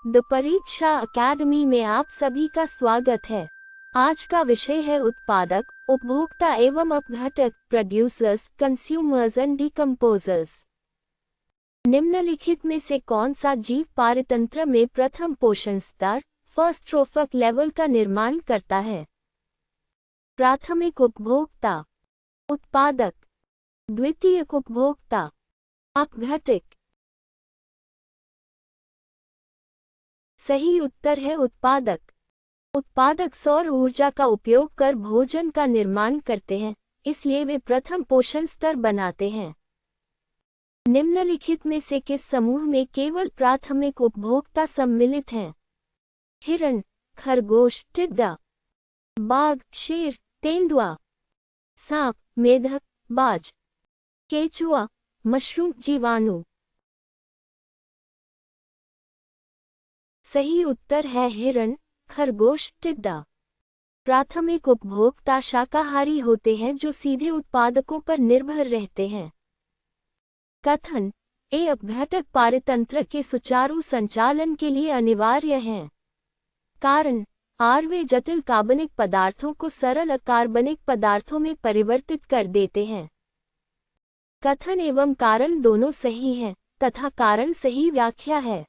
The परीक्षा academy में आप सभी का स्वागत है। आज का विषय है उत्पादक, उपभोक्ता एवं अपघटक, प्रोड्यूसर्स, कंज्यूमर्स एंड डिकम्पोजर्स। निम्नलिखित में से कौन सा जीव पारतंत्र में प्रथम पोषण स्तर फर्स्ट ट्रोफिक लेवल का निर्माण करता है? प्राथमिक उपभोक्ता, उत्पादक, द्वितीयक उपभोक्ता, अपघटक। सही उत्तर है उत्पादक। उत्पादक सौर ऊर्जा का उपयोग कर भोजन का निर्माण करते हैं, इसलिए वे प्रथम पोषण स्तर बनाते हैं। निम्नलिखित में से किस समूह में केवल प्राथमिक उपभोक्ता सम्मिलित हैं? हिरण, खरगोश, टिड्डा, बाघ, शेर, तेंदुआ, सांप, मेढक, बाज, केचुआ, मशरूम, जीवाणु। सही उत्तर है हिरण, खरगोश, टिड्डा। प्राथमिक उपभोक्ता शाकाहारी होते हैं जो सीधे उत्पादकों पर निर्भर रहते हैं। कथन ए अपघटक पारतंत्र के सुचारू संचालन के लिए अनिवार्य हैं। कारण वे जटिल कार्बनिक पदार्थों को सरल अकार्बनिक पदार्थों में परिवर्तित कर देते हैं। कथन एवं कारण दोनों सही हैं तथा कारण सही व्याख्या है।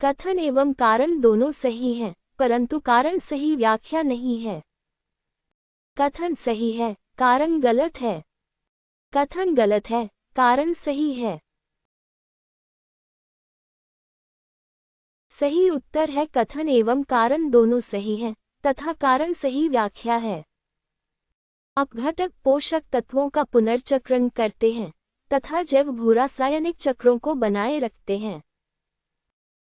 कथन एवं कारण दोनों सही हैं, परंतु कारण सही व्याख्या नहीं है। कथन सही है, कारण गलत है। कथन गलत है, कारण सही है। सही उत्तर है कथन एवं कारण दोनों सही हैं तथा कारण सही व्याख्या है। अपघटक पोषक तत्वों का पुनर्चक्रण करते हैं तथा जैव भूरासायनिक चक्रों को बनाए रखते हैं।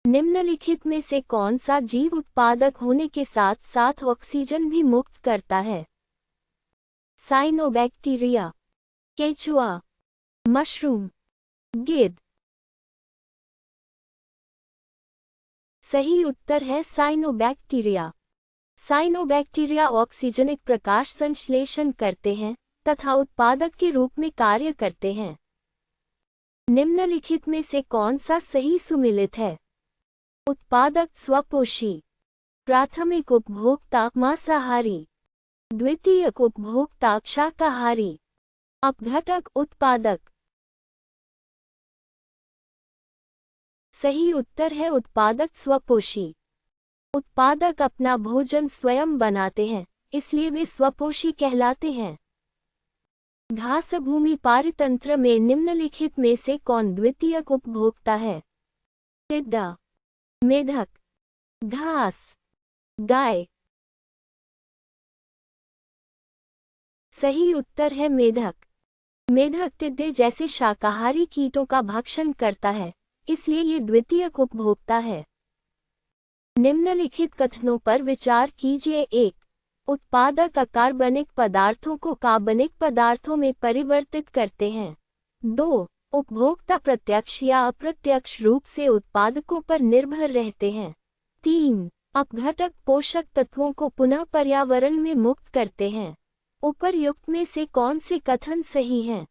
निम्नलिखित में से कौन सा जीव उत्पादक होने के साथ साथ ऑक्सीजन भी मुक्त करता है? साइनोबैक्टीरिया, केचुआ, मशरूम, गिद्ध। सही उत्तर है साइनोबैक्टीरिया। साइनोबैक्टीरिया ऑक्सीजनिक प्रकाश संश्लेषण करते हैं तथा उत्पादक के रूप में कार्य करते हैं। निम्नलिखित में से कौन सा सही सुमेलित है? उत्पादक स्वपोषी, प्राथमिक उपभोक्ता मांसाहारी, द्वितीयक उपभोक्ता शाकाहारी, अपघटक उत्पादक। सही उत्तर है उत्पादक स्वपोषी। उत्पादक अपना भोजन स्वयं बनाते हैं, इसलिए वे स्वपोषी कहलाते हैं। घास भूमि पारतंत्र में निम्नलिखित में से कौन द्वितीयक उपभोक्ता है? टिड्डा, मेढक, घास, गाय। सही उत्तर है मेढक। मेढक टिड्डे जैसे शाकाहारी कीटों का भक्षण करता है, इसलिए ये द्वितीयक उपभोक्ता है। निम्नलिखित कथनों पर विचार कीजिए। 1. उत्पादक अकार्बनिक पदार्थों को कार्बनिक पदार्थों में परिवर्तित करते हैं। 2. उपभोक्ता प्रत्यक्ष या अप्रत्यक्ष रूप से उत्पादकों पर निर्भर रहते हैं। 3. अपघटक पोषक तत्वों को पुनः पर्यावरण में मुक्त करते हैं। उपर्युक्त में से कौन से कथन सही हैं?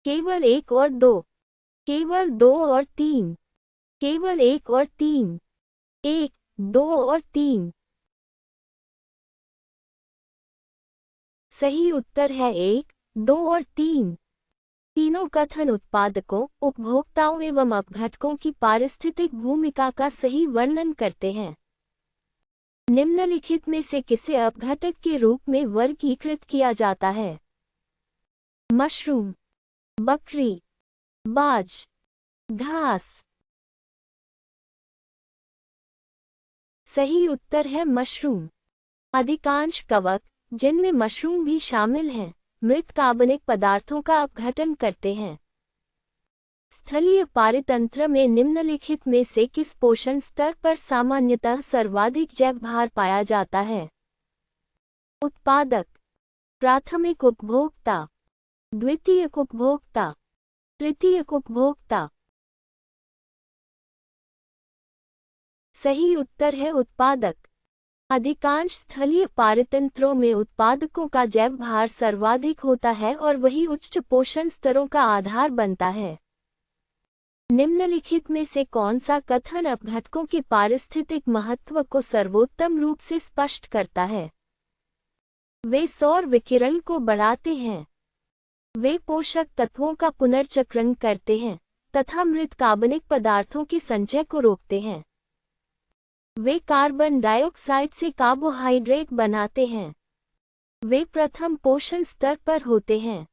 केवल 1 और 2, केवल 2 और 3, केवल 1 और 3, 1, 2 और 3। सही उत्तर है 1, 2 और 3। तीनों कथन उत्पादकों, उपभोक्ताओं एवं अपघटकों की पारिस्थितिक भूमिका का सही वर्णन करते हैं। निम्नलिखित में से किसे अपघटक के रूप में वर्गीकृत किया जाता है? मशरूम, बकरी, बाज, घास। सही उत्तर है मशरूम। अधिकांश कवक, जिनमें मशरूम भी शामिल हैं, मृत कार्बनिक पदार्थों का अपघटन करते हैं। स्थलीय पारतंत्र में निम्नलिखित में से किस पोषण स्तर पर सामान्यतः सर्वाधिक जैव भार पाया जाता है? उत्पादक, प्राथमिक उपभोक्ता, द्वितीयक उपभोक्ता, तृतीयक उपभोक्ता। सही उत्तर है उत्पादक। अधिकांश स्थलीय पारतंत्रों में उत्पादकों का जैव भार सर्वाधिक होता है और वही उच्च पोषण स्तरों का आधार बनता है। निम्नलिखित में से कौन सा कथन अपघटकों के पारिस्थितिक महत्व को सर्वोत्तम रूप से स्पष्ट करता है? वे सौर विकिरण को बढ़ाते हैं, वे पोषक तत्वों का पुनर्चक्रण करते हैं तथा मृत कार्बनिक पदार्थों के संचय को रोकते हैं, वे कार्बन डाइऑक्साइड से कार्बोहाइड्रेट बनाते हैं, वे प्रथम पोषण स्तर पर होते हैं।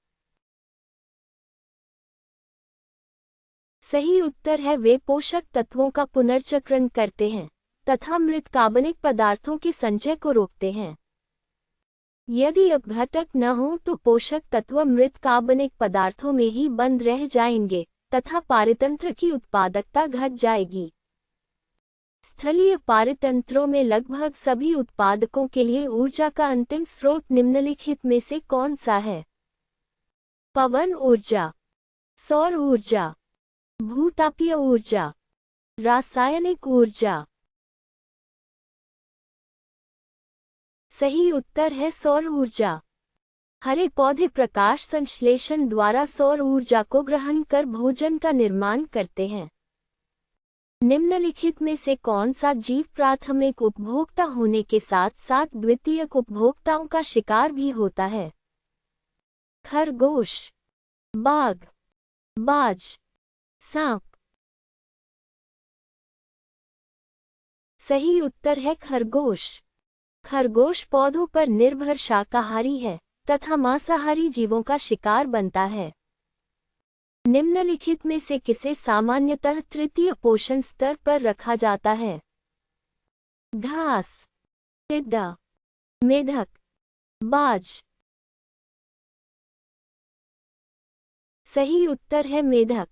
सही उत्तर है वे पोषक तत्वों का पुनर्चक्रण करते हैं तथा मृत कार्बनिक पदार्थों के संचय को रोकते हैं। यदि अपघटक न हो तो पोषक तत्व मृत कार्बनिक पदार्थों में ही बंद रह जाएंगे तथा पारितंत्र की उत्पादकता घट जाएगी। स्थलीय पारितंत्रों में लगभग सभी उत्पादकों के लिए ऊर्जा का अंतिम स्रोत निम्नलिखित में से कौन सा है? पवन ऊर्जा, सौर ऊर्जा, भूतापीय ऊर्जा, रासायनिक ऊर्जा। सही उत्तर है सौर ऊर्जा। हरे पौधे प्रकाश संश्लेषण द्वारा सौर ऊर्जा को ग्रहण कर भोजन का निर्माण करते हैं। निम्नलिखित में से कौन सा जीव प्राथमिक उपभोक्ता होने के साथ साथ द्वितीयक उपभोक्ताओं का शिकार भी होता है? खरगोश, बाघ, बाज, सांप। सही उत्तर है खरगोश। खरगोश पौधों पर निर्भर शाकाहारी है तथा मांसाहारी जीवों का शिकार बनता है। निम्नलिखित में से किसे सामान्यतः तृतीय पोषण स्तर पर रखा जाता है? घास, टिड्डा, मेढक, बाज। सही उत्तर है मेढक।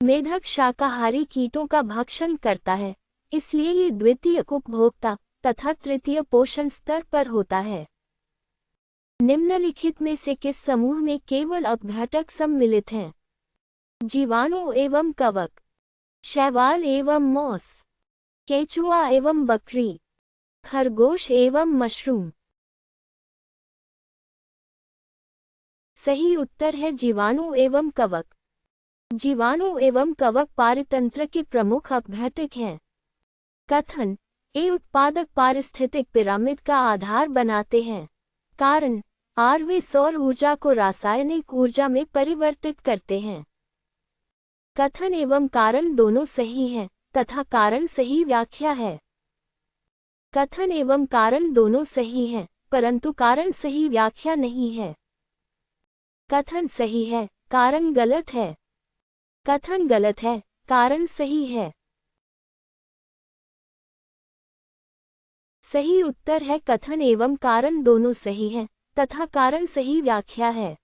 मेढक शाकाहारी कीटों का भक्षण करता है, इसलिए ये द्वितीयक उपभोक्ता तथा तृतीय पोषण स्तर पर होता है। निम्नलिखित में से किस समूह में केवल अपघटक सम्मिलित हैं? जीवाणु एवं कवक, शैवाल एवं मौस, केचुआ एवं बकरी, खरगोश एवं मशरूम। सही उत्तर है जीवाणु एवं कवक। जीवाणु एवं कवक पारितंत्र के प्रमुख अपघटक हैं। कथन: ये उत्पादक पारिस्थितिक पिरामिड का आधार बनाते हैं। कारण: वे सौर ऊर्जा को रासायनिक ऊर्जा में परिवर्तित करते हैं। कथन एवं कारण दोनों सही हैं तथा कारण सही व्याख्या है। कथन एवं कारण दोनों सही हैं, परंतु कारण सही व्याख्या नहीं है। कथन सही है, कारण गलत है। कथन गलत है, कारण सही है। सही उत्तर है कथन एवं कारण दोनों सही हैं तथा कारण सही व्याख्या है।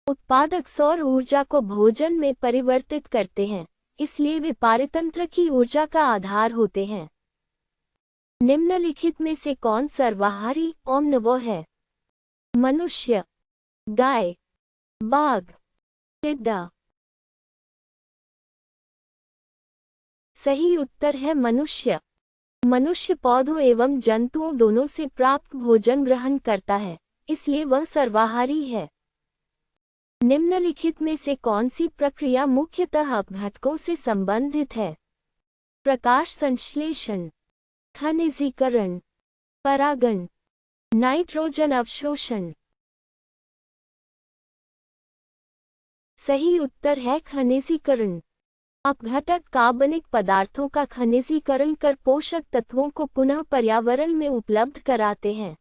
उत्पादक सौर ऊर्जा को भोजन में परिवर्तित करते हैं, इसलिए वे पारितंत्र की ऊर्जा का आधार होते हैं। निम्नलिखित में से कौन सर्वाहारी ओमनिवोर है? मनुष्य, गाय, बाघ, टिड्डा। सही उत्तर है मनुष्य। मनुष्य पौधों एवं जंतुओं दोनों से प्राप्त भोजन ग्रहण करता है, इसलिए वह सर्वाहारी है। निम्नलिखित में से कौन सी प्रक्रिया मुख्यतः अपघटकों से संबंधित है? प्रकाश संश्लेषण, खनिजीकरण, परागण, नाइट्रोजन अवशोषण। सही उत्तर है खनिजीकरण। अपघटक कार्बनिक पदार्थों का खनिजीकरण कर पोषक तत्वों को पुनः पर्यावरण में उपलब्ध कराते हैं।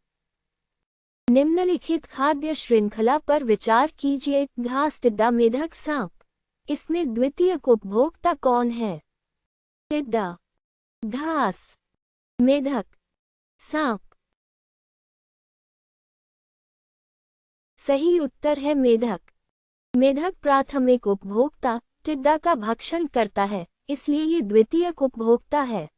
निम्नलिखित खाद्य श्रृंखला पर विचार कीजिए: घास, टिड्डा, मेढक, सांप। इसमें द्वितीयक उपभोक्ता कौन है? टिड्डा, घास, मेढक, सांप। सही उत्तर है मेढक। मेढक प्राथमिक उपभोक्ता टिड्डा का भक्षण करता है, इसलिए ये द्वितीयक उपभोक्ता है।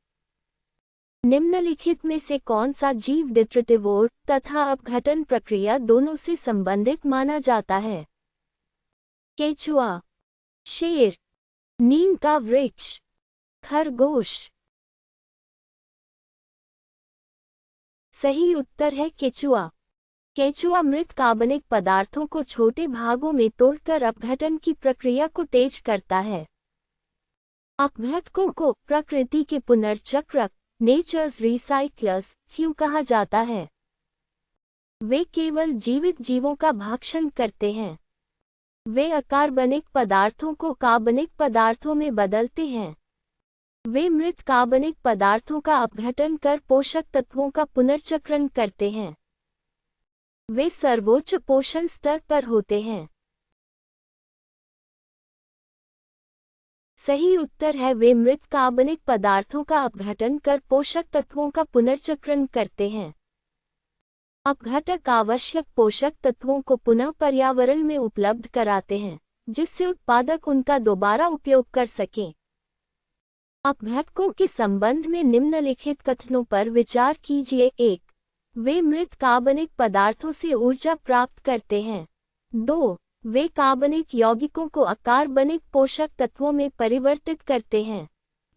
निम्नलिखित में से कौन सा जीव डिट्रिटिवोर तथा अपघटन प्रक्रिया दोनों से संबंधित माना जाता है? केचुआ, शेर, नीम का वृक्ष, खरगोश। सही उत्तर है केचुआ। केचुआ मृत कार्बनिक पदार्थों को छोटे भागों में तोड़कर अपघटन की प्रक्रिया को तेज करता है। अपघटकों को प्रकृति के पुनर्चक्रक नेचर्स रिसाइक्लर्स क्यों कहा जाता है? वे केवल जीवित जीवों का भक्षण करते हैं। वे अकार्बनिक पदार्थों को कार्बनिक पदार्थों में बदलते हैं। वे मृत कार्बनिक पदार्थों का अपघटन कर पोषक तत्वों का पुनर्चक्रण करते हैं। वे सर्वोच्च पोषण स्तर पर होते हैं। सही उत्तर है वे मृत कार्बनिक पदार्थों का अपघटन कर पोषक तत्वों का पुनर्चक्रण करते हैं। अपघटक आवश्यक पोषक तत्वों को पुनः पर्यावरण में उपलब्ध कराते हैं, जिससे उत्पादक उनका दोबारा उपयोग कर सकें। अपघटकों के संबंध में निम्नलिखित कथनों पर विचार कीजिए। 1. वे मृत कार्बनिक पदार्थों से ऊर्जा प्राप्त करते हैं। 2. वे कार्बनिक यौगिकों को अकार्बनिक पोषक तत्वों में परिवर्तित करते हैं।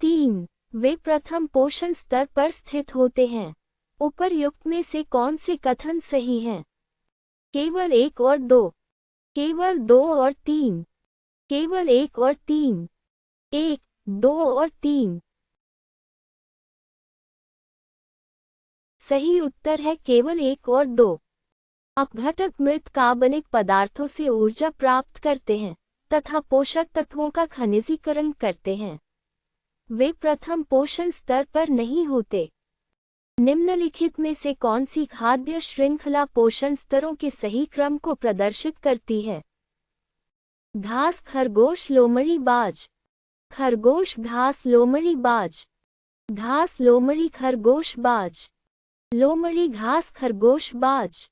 3. वे प्रथम पोषण स्तर पर स्थित होते हैं। उपर्युक्त में से कौन से कथन सही हैं? केवल 1 और 2, केवल 2 और 3, केवल 1 और 3, 1, 2 और 3। सही उत्तर है केवल 1 और 2। अपघटक मृत कार्बनिक पदार्थों से ऊर्जा प्राप्त करते हैं तथा पोषक तत्वों का खनिजीकरण करते हैं। वे प्रथम पोषण स्तर पर नहीं होते। निम्नलिखित में से कौन सी खाद्य श्रृंखला पोषण स्तरों के सही क्रम को प्रदर्शित करती है? घास खरगोश लोमड़ी बाज। खरगोश घास लोमड़ी बाज। घास लोमड़ी खरगोश बाज। लोमड़ी घास खरगोश बाज।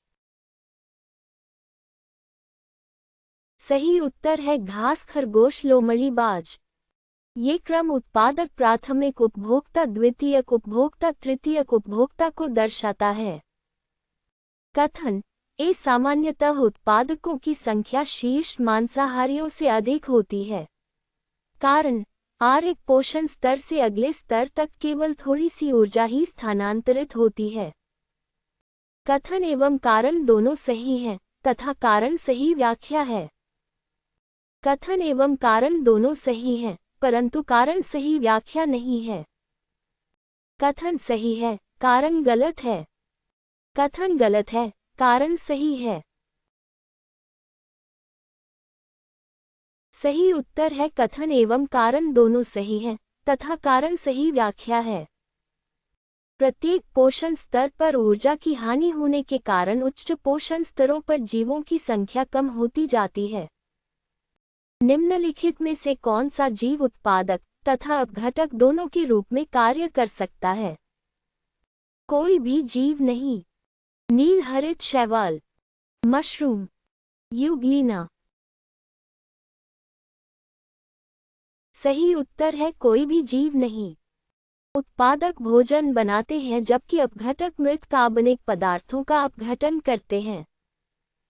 सही उत्तर है घास खरगोश लोमड़ी बाज। ये क्रम उत्पादक प्राथमिक उपभोक्ता द्वितीयक उपभोक्ता तृतीयक उपभोक्ता को दर्शाता है। कथन ए सामान्यतः उत्पादकों की संख्या शीर्ष मांसाहारियों से अधिक होती है। कारण एक पोषण स्तर से अगले स्तर तक केवल थोड़ी सी ऊर्जा ही स्थानांतरित होती है। कथन एवं कारण दोनों सही हैं तथा कारण सही व्याख्या है। कथन एवं कारण दोनों सही हैं परंतु कारण सही व्याख्या नहीं है। कथन सही है, कारण गलत है। कथन गलत है, कारण सही है। सही उत्तर है कथन एवं कारण दोनों सही हैं तथा कारण सही व्याख्या है। प्रत्येक पोषण स्तर पर ऊर्जा की हानि होने के कारण उच्च पोषण स्तरों पर जीवों की संख्या कम होती जाती है। निम्नलिखित में से कौन सा जीव उत्पादक तथा अपघटक दोनों के रूप में कार्य कर सकता है? कोई भी जीव नहीं। नील हरित शैवाल, मशरूम, यूग्लिना। सही उत्तर है कोई भी जीव नहीं। उत्पादक भोजन बनाते हैं जबकि अपघटक मृत कार्बनिक पदार्थों का अपघटन करते हैं।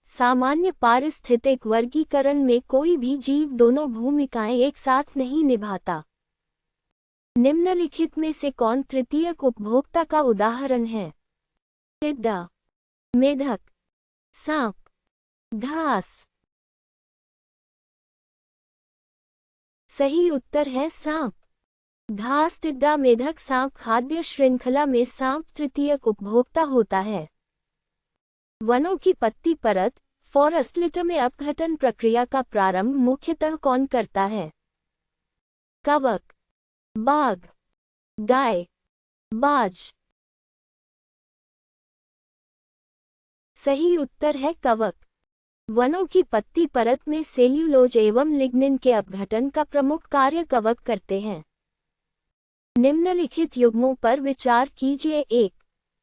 सामान्य पारिस्थितिक वर्गीकरण में कोई भी जीव दोनों भूमिकाएं एक साथ नहीं निभाता। निम्नलिखित में से कौन तृतीयक उपभोक्ता का उदाहरण है? टिड्डा, मेढक, सांप, घास। सही उत्तर है सांप। घास, टिड्डा, मेढक, सांप खाद्य श्रृंखला में सांप तृतीयक उपभोक्ता होता है। वनों की पत्ती परत फॉरेस्ट लिटर में अपघटन प्रक्रिया का प्रारंभ मुख्यतः कौन करता है? कवक, बाघ, गाय, बाज। सही उत्तर है कवक। वनों की पत्ती परत में सेल्यूलोज एवं लिग्निन के अपघटन का प्रमुख कार्य कवक करते हैं। निम्नलिखित युग्मों पर विचार कीजिए। 1.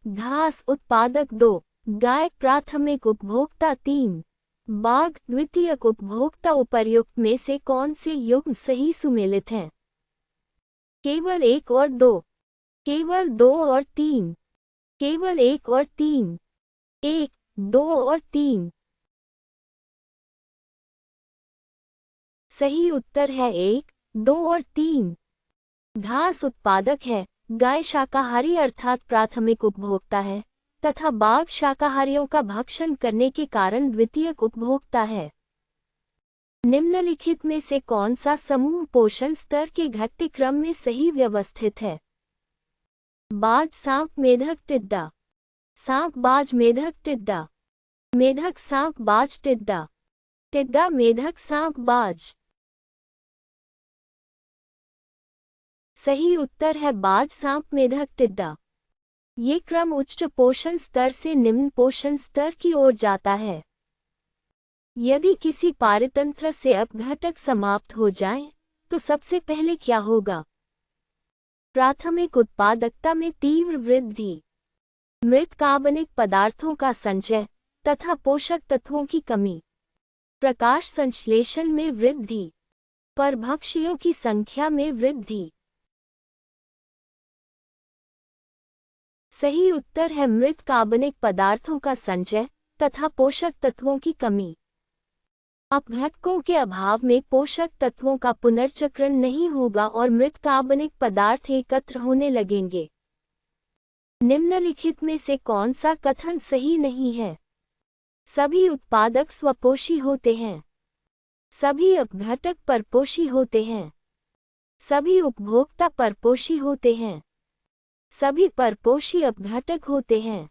घास उत्पादक। 2. गाय प्राथमिक उपभोक्ता। 3. बाघ द्वितीयक उपभोक्ता। उपर्युक्त में से कौन से युग्म सही सुमेलित हैं? केवल 1 और 2, केवल 2 और 3, केवल 1 और 3, 1, 2 और 3। सही उत्तर है 1, 2 और 3। घास उत्पादक है, गाय शाकाहारी अर्थात प्राथमिक उपभोक्ता है तथा बाघ शाकाहारियों का भक्षण करने के कारण द्वितीयक उपभोक्ता है। निम्नलिखित में से कौन सा समूह पोषण स्तर के घटते क्रम में सही व्यवस्थित है? बाज, सांप, मेढक, टिड्डा। सांप, बाज, मेढक, टिड्डा। मेढक, सांप, बाज, टिड्डा। टिड्डा, मेढक, सांप, बाज। सही उत्तर है बाज, सांप, मेढक, टिड्डा। ये क्रम उच्च पोषण स्तर से निम्न पोषण स्तर की ओर जाता है। यदि किसी पारतंत्र से अपघटक समाप्त हो जाएं, तो सबसे पहले क्या होगा? प्राथमिक उत्पादकता में तीव्र वृद्धि, मृत कार्बनिक पदार्थों का संचय तथा पोषक तत्वों की कमी, प्रकाश संश्लेषण में वृद्धि, परभक्षियों की संख्या में वृद्धि। सही उत्तर है मृत कार्बनिक पदार्थों का संचय तथा पोषक तत्वों की कमी। अपघटकों के अभाव में पोषक तत्वों का पुनर्चक्रण नहीं होगा और मृत कार्बनिक पदार्थ एकत्र होने लगेंगे। निम्नलिखित में से कौन सा कथन सही नहीं है? सभी उत्पादक स्वपोषी होते हैं। सभी अपघटक परपोषी होते हैं। सभी उपभोक्ता परपोषी होते हैं। सभी परपोषी अपघटक होते हैं।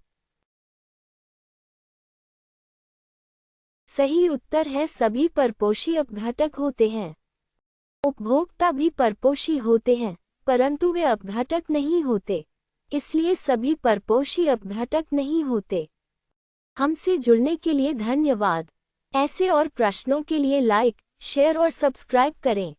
सही उत्तर है सभी परपोषी अपघटक होते हैं। उपभोक्ता भी परपोषी होते हैं, परंतु वे अपघटक नहीं होते, इसलिए सभी परपोषी अपघटक नहीं होते। हमसे जुड़ने के लिए धन्यवाद। ऐसे और प्रश्नों के लिए लाइक, शेयर और सब्सक्राइब करें।